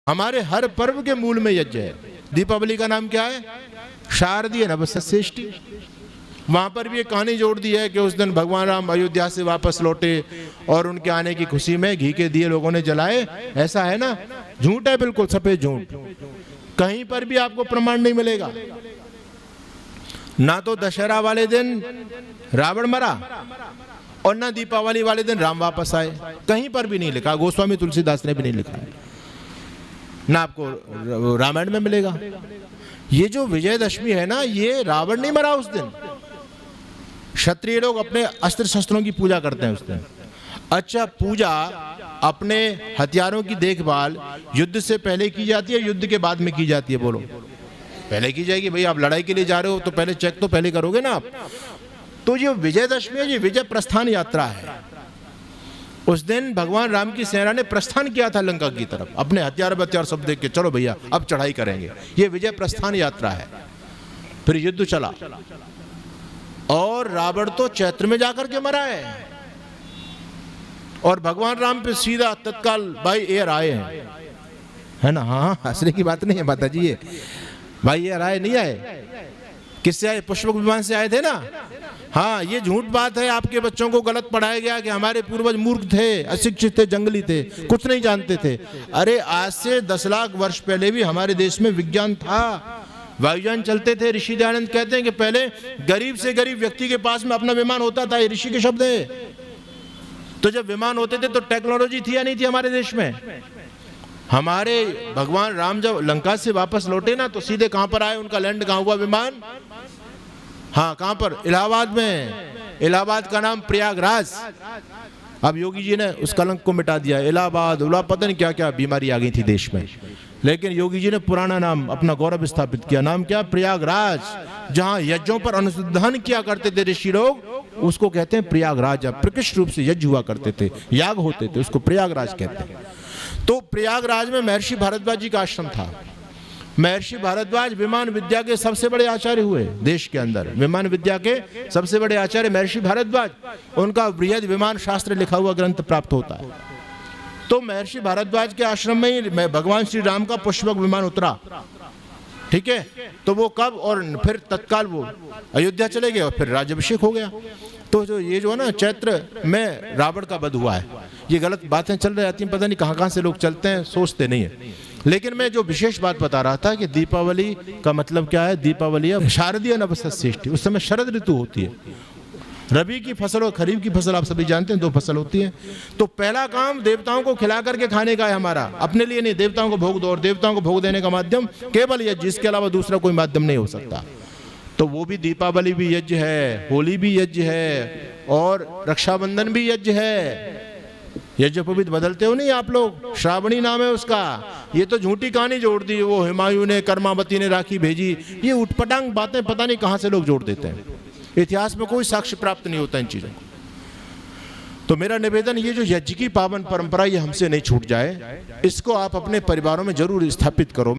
हमारे हर पर्व के मूल में यज्ञ है। दीपावली का नाम क्या है? शारदीय नवसृष्टि। वहां पर भी एक कहानी जोड़ दी है कि उस दिन भगवान राम अयोध्या से वापस लौटे और उनके आने की खुशी में घी के दिए लोगों ने जलाए। ऐसा है ना? झूठ है, बिल्कुल सफेद झूठ। कहीं पर भी आपको प्रमाण नहीं मिलेगा। ना तो दशहरा वाले दिन रावण मरा और ना दीपावली वाले दिन राम वापस आए। कहीं पर भी नहीं लिखा। गोस्वामी तुलसीदास ने भी नहीं लिखा है, ना आपको रामायण में मिलेगा। ये जो विजयदशमी है ना, ये रावण नहीं मरा उस दिन। क्षत्रिय लोग अपने अस्त्र शस्त्रों की पूजा करते हैं उस दिन। अच्छा, पूजा अपने हथियारों की देखभाल युद्ध से पहले की जाती है, युद्ध के बाद में की जाती है? बोलो। पहले की जाएगी। भाई आप लड़ाई के लिए जा रहे हो तो पहले चेक तो पहले करोगे ना आप। तो ये विजयदशमी है, ये विजय प्रस्थान यात्रा है। उस दिन भगवान राम की सेना ने प्रस्थान किया था लंका की तरफ, अपने हथियार सब देख के चलो भैया अब चढ़ाई करेंगे। ये विजय प्रस्थान यात्रा है। फिर युद्ध चला और रावण तो चैत्र में जाकर के मरा है और भगवान राम पे सीधा तत्काल भाई एयर आए हैं, है ना? हाँ, हंसने की बात नहीं है माता जी। ये भाई एयर आए नहीं आए? किससे आए? पुष्पक विमान से आए थे ना। हाँ, ये झूठ बात है। आपके बच्चों को गलत पढ़ाया गया कि हमारे पूर्वज मूर्ख थे, अशिक्षित थे, जंगली थे, कुछ नहीं जानते थे। अरे आज से 10 लाख वर्ष पहले भी हमारे देश में विज्ञान था, वायुयान चलते थे। ऋषि दयानंद कहते हैं कि पहले गरीब से गरीब व्यक्ति के पास में अपना विमान होता था। ये ऋषि के शब्द है। तो जब विमान होते थे तो टेक्नोलॉजी थी या नहीं थी हमारे देश में? हमारे भगवान राम जब लंका से वापस लौटे ना, तो सीधे कहां पर आए? उनका लैंड कहां हुआ विमान? हाँ, कहां पर? इलाहाबाद में। इलाहाबाद का नाम प्रयागराज। अब योगी जी ने उस कलंक को मिटा दिया। इलाहाबाद पता नहीं क्या क्या बीमारी आ गई थी देश में, लेकिन योगी जी ने पुराना नाम अपना गौरव स्थापित किया। नाम क्या? प्रयागराज। जहां यज्ञों पर अनुसंधान किया करते थे ऋषि लोग, उसको कहते हैं प्रयागराज। प्रकृष्ट रूप से यज्ञ हुआ करते थे, याग होते थे, उसको प्रयागराज कहते हैं। तो प्रयागराज में महर्षि भारद्वाज जी का आश्रम था। महर्षि भारद्वाज विमान विद्या के सबसे बड़े आचार्य हुए देश के अंदर। विमान विद्या के सबसे बड़े आचार्य महर्षि भारद्वाज। उनका बृहद विमान शास्त्र लिखा हुआ ग्रंथ प्राप्त होता है। तो महर्षि भारद्वाज के आश्रम में ही भगवान श्री राम का पुष्पक विमान उतरा। ठीक है, तो वो कब? और फिर तत्काल वो अयोध्या चले गए और फिर राज्याभिषेक हो गया। तो जो ये जो है ना, चैत्र में रावण का वध हुआ है। ये गलत बातें चल रही आती हैं, पता नहीं कहाँ कहाँ से लोग चलते हैं, सोचते नहीं है। लेकिन मैं जो विशेष बात बता रहा था कि दीपावली का मतलब क्या है? दीपावली शारदीय नवसृष्टि। उस समय शरद ऋतु होती है। रबी की फसल और खरीफ की फसल आप सभी जानते हैं, 2 फसल होती है। तो पहला काम देवताओं को खिला करके खाने का है हमारा, अपने लिए नहीं। देवताओं को भोग दो, और देवताओं को भोग देने का माध्यम केवल यज्ञ, इसके अलावा दूसरा कोई माध्यम नहीं हो सकता। तो वो भी दीपावली भी यज्ञ है, होली भी यज्ञ है और रक्षाबंधन भी यज्ञ है। यज्ञोपवीत बदलते हो नहीं आप लोग? श्रावणी नाम है उसका। ये तो झूठी कहानी जोड़ दी। वो हुमायूं ने, कर्मावती ने राखी भेजी, ये उटपटांग बातें पता नहीं कहां से लोग जोड़ देते हैं। इतिहास में कोई साक्ष्य प्राप्त नहीं होता इन चीजों को। तो मेरा निवेदन, ये जो यज्ञ की पावन परंपरा ये हमसे नहीं छूट जाए, इसको आप अपने परिवारों में जरूर स्थापित करो।